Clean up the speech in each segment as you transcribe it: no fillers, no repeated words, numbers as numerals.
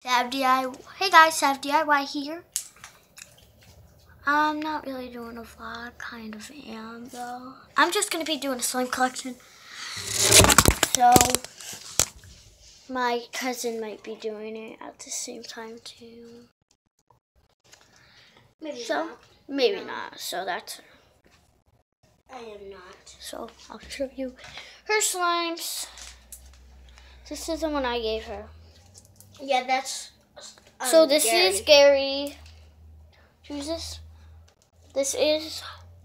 Hey guys, Sav DIY here. I'm not really doing a vlog, kind of am though. I'm just gonna be doing a slime collection. So my cousin might be doing it at the same time too. Maybe not. So that's her. I am not. So I'll show you her slimes. This is the one I gave her. Yeah, that's. So this is Gary. Who's this? This is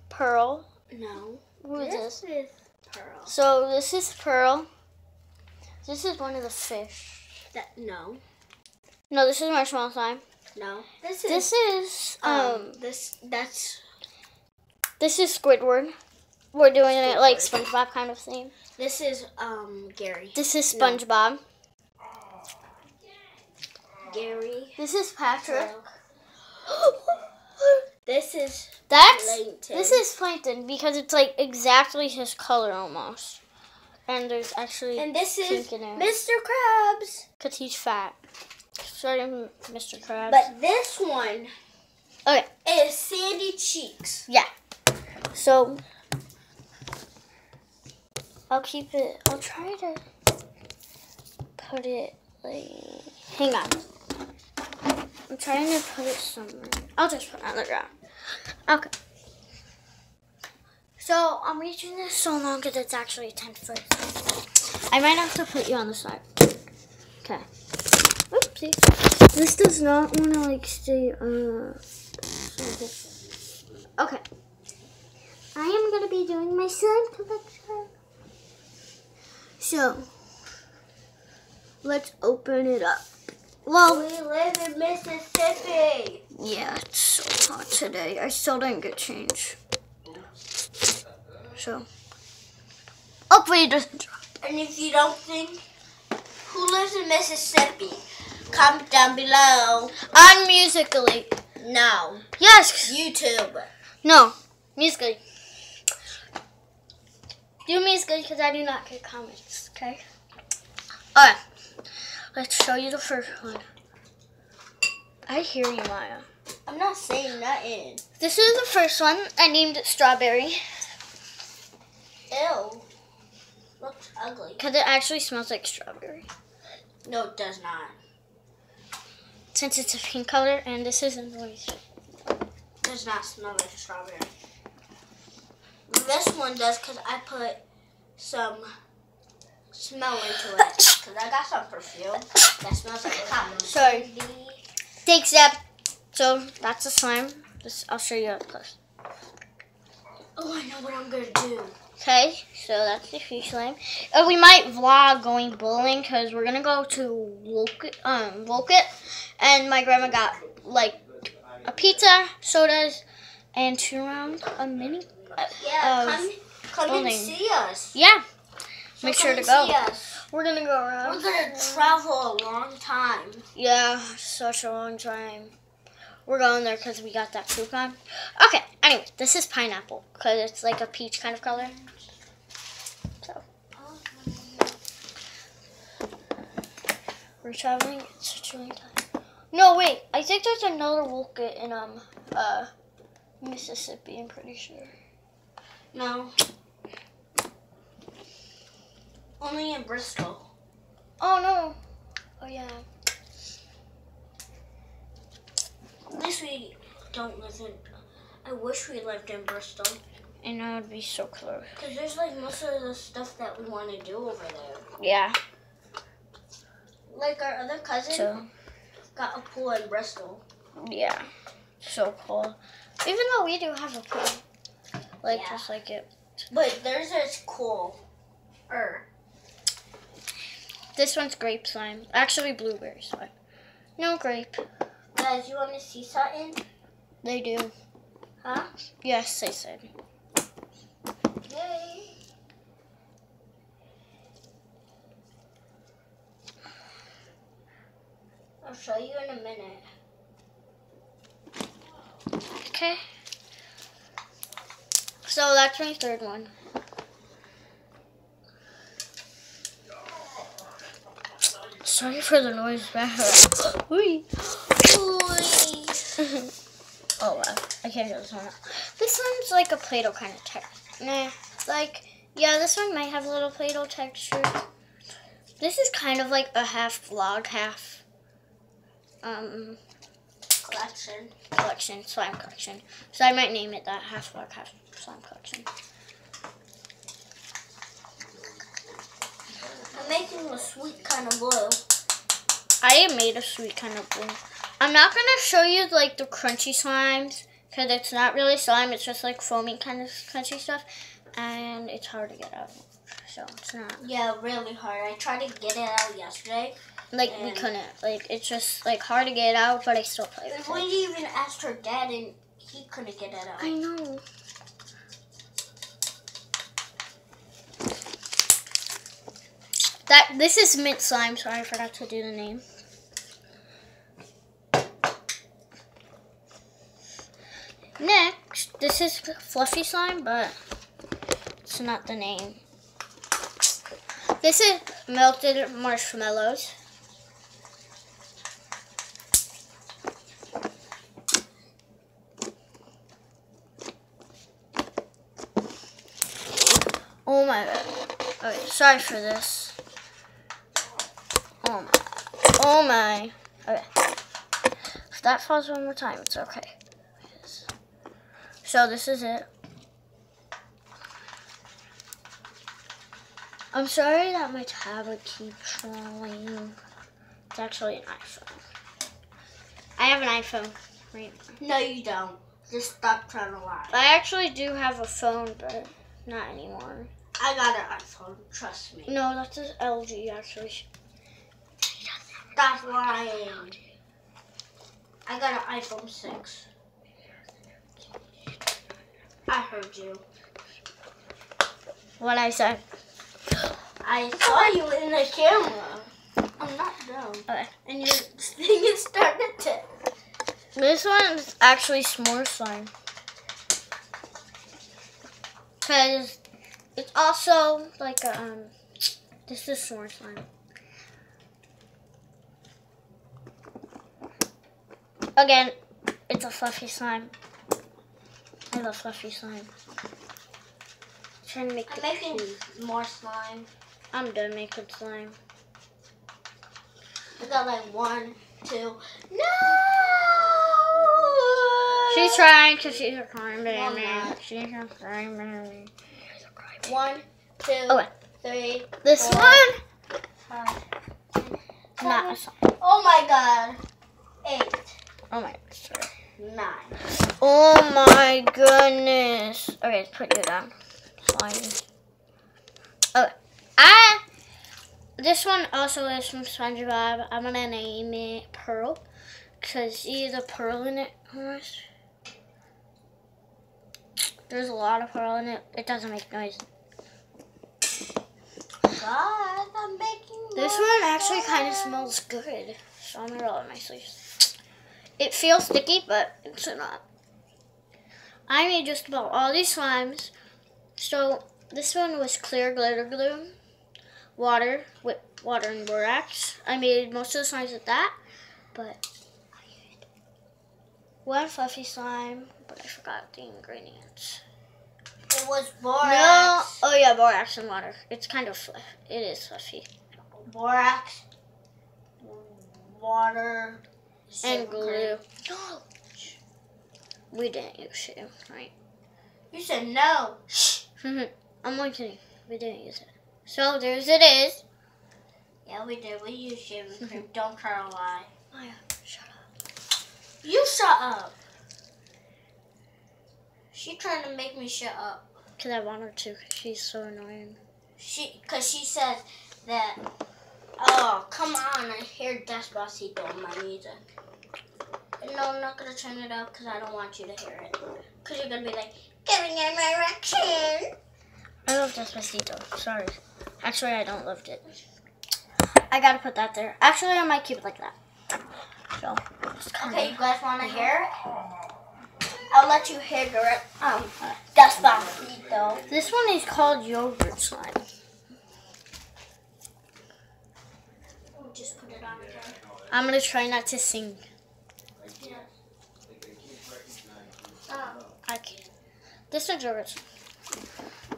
Pearl. No. Who is this? This is Pearl. So this is Pearl. This is one of the fish. No. No, this is marshmallow slime. No. This is Squidward. We're doing it like SpongeBob kind of thing. This is Gary. This is SpongeBob. Gary. This is Patrick. This is Plankton. Plankton. This is Plankton because it's like exactly his color almost. And there's actually this is in it. Mr. Krabs. Because he's fat. Sorry, Mr. Krabs. But this one is Sandy Cheeks. Yeah. So I'll try to put it like, hang on. I'm trying to put it somewhere. I'll just put it on the ground. Okay. So I'm reaching this so long because it's actually 10 foot. I might have to put you on the side. Okay. Oopsie. This does not want to like stay okay. I am going to be doing my slime collection. So, let's open it up. Well, we live in Mississippi. Yeah, it's so hot today. I still didn't get change. So, hopefully it doesn't drop. And if you don't think who lives in Mississippi, comment down below. On Musical.ly. No. Yes. YouTube. No. Musical.ly. Do Musical.ly because I do not get comments, okay? Alright. Let's show you the first one. I hear you, Maya. I'm not saying nothing. This is the first one. I named it Strawberry. Ew. Looks ugly. Because it actually smells like strawberry. No, it does not. Since it's a pink color, and this isn't noise. Does not smell like a strawberry. This one does because I put some smell into it. Because I got some perfume that smells like cotton. Sorry. Thanks, Zeb. So that's the slime. I'll show you up close. Oh, I know what I'm going to do. Okay, so that's the fish slime. We might vlog going bowling because we're going to go to Wolcott. And my grandma got like a pizza, sodas, and 2 rounds of mini. Come and see us. Yeah. So make sure to go. We're going to go around. We're going to travel a long time. Yeah, such a long time. We're going there because we got that coupon. Okay, anyway, this is pineapple because it's like a peach kind of color. So, we're traveling such a long time. No, wait, I think there's another Wolcott in Mississippi, I'm pretty sure. No. Only in Bristol. Oh, no. Oh, yeah. At least we don't live in... I wish we lived in Bristol. I know, it would be so close. Because there's like most of the stuff that we want to do over there. Yeah. Like our other cousin got a pool in Bristol. Yeah. So cool. Even though we do have a pool. Like, just like it. But theirs is cool. This one's grape slime. Actually, blueberry slime. No grape. Guys, you want to see something? They do. Huh? Yes, they said. Yay. I'll show you in a minute. Okay. So that's my third one. sorry for the noise back. Ooh. Oh wow, I can't get this one out. This one's like a Play-Doh kind of texture. Nah, like, yeah, this one might have a little Play-Doh texture. This is kind of like a half vlog, half slime collection. So I might name it that, half vlog, half slime collection. I'm making a sweet kind of blue. I made a sweet kind of blue. I'm not going to show you like the crunchy slimes because it's not really slime. It's just like foamy kind of crunchy stuff. And it's hard to get out. So it's not. Yeah, really hard. I tried to get it out yesterday. Like we couldn't. Like it's just like hard to get out, but I still play with it. We even asked her dad and he couldn't get it out. I know. This is mint slime, so I forgot to do the name. Next, this is fluffy slime, but it's not the name. This is melted marshmallows. Oh my god. Okay, sorry for this. Oh my. Oh my. Okay. If that falls one more time, it's okay. So this is it. I'm sorry that my tablet keeps falling. It's actually an iPhone. I have an iPhone right now. No, you don't. Just stop trying to lie. I actually do have a phone, but not anymore. I got an iPhone. Trust me. No, that's an LG actually. Stop lying. I got an iPhone 6. I heard you. What I said. I saw you in the camera. I'm not dumb. Okay. And your thing is starting to tip. This one's actually s'more slime. Because it's also like a, this is s'more slime. Again, it's a fluffy slime. I love fluffy slime. I'm trying to make I'm making more slime. I'm done making slime. I got like 1, 2. No! She's trying because she's a crying baby. No, I'm not. She's a crying baby. 1, 2, Okay. 3. This 4, one, 5, 6, not a 7. slime. Oh my god. 8, Oh my god, sorry. 9. Oh my goodness. Okay, let's put you down. Slime. Okay. This one also is from SpongeBob. I'm gonna name it Pearl. Because see the pearl in it almost? There's a lot of pearl in it. It doesn't make noise. God, I'm making This more one actually slime. kind of smells good. So I'm gonna roll it in my sleeves. It feels sticky, but it's not. I made just about all these slimes. So this one was clear glitter glue, water and borax. I made most of the slimes with that, but one fluffy slime, but I forgot the ingredients. It was borax. No, oh yeah, borax and water. It's kind of fluffy. It is fluffy. Borax, water, And glue. We didn't use shit, right? You said no. Shh. I'm only kidding. We didn't use it. So there's it is. Yeah, we did. We used shaving cream. Don't try to lie. Maya, shut up. You shut up. She trying to make me shut up. Because I want her to, because she's so annoying. Because she says that, oh, come on, I hear Despacito in my music. And no, I'm not going to turn it up because I don't want you to hear it. Because you're going to be like, giving me my erection. I love Despacito. Sorry. Actually, I don't love it. I got to put that there. Actually, I might keep it like that. So, okay, you guys want to hear it? I'll let you hear Despacito. This one is called yogurt slime. Just put it I'm gonna try not to sing. I can't. This one's yours.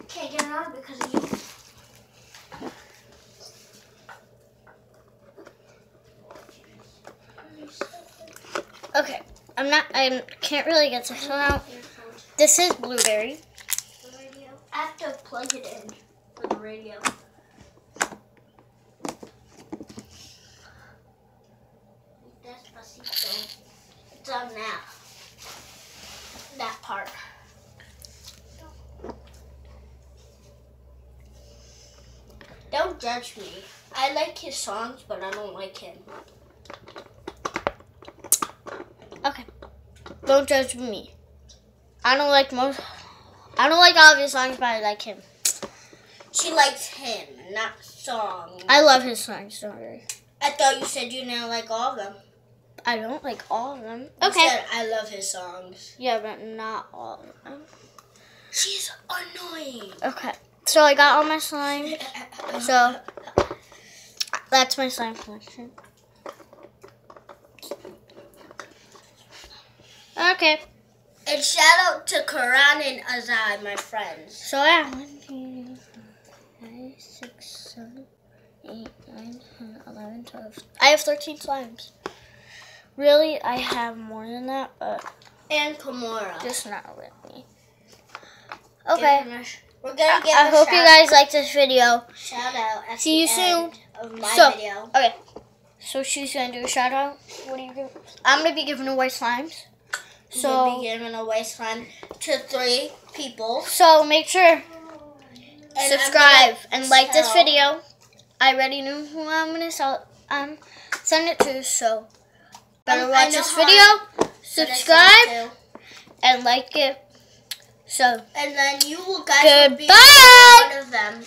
Can't get it on because of you. Okay, I can't really get this one out. This is Blueberry. The radio. I have to plug it in for the radio. Despacito. It's on now. That part. Don't judge me. I like his songs, but I don't like him. Okay, don't judge me. I don't like all of his songs, but I like him. She likes him, not songs. I love his songs, don't worry. I thought you said you didn't like all of them. I don't like all of them. You Okay. said I love his songs. Yeah, but not all of them. She's annoying. Okay, so I got all my slime. So that's my slime collection. Okay. And shout out to Karan and Azai, my friends. So yeah. 1, 2, 3, 4, 5, 6, 7, 8, 9, 10, 11, 12. I have 13 slimes. Really, I have more than that, but And Kimura. just not with me. Okay. We're gonna give I a hope you guys liked this video. shout out at See you the soon. end of my So, video. okay. So she's gonna do a shout out. What do you do? I'm gonna be giving away slimes. We'll be giving away slime to 3 people. So make sure And subscribe and like this tell- video. I already know who I'm gonna send it to. So better I watch know this how video, subscribe, to. and like it. So And then you guys will be goodbye. one of them.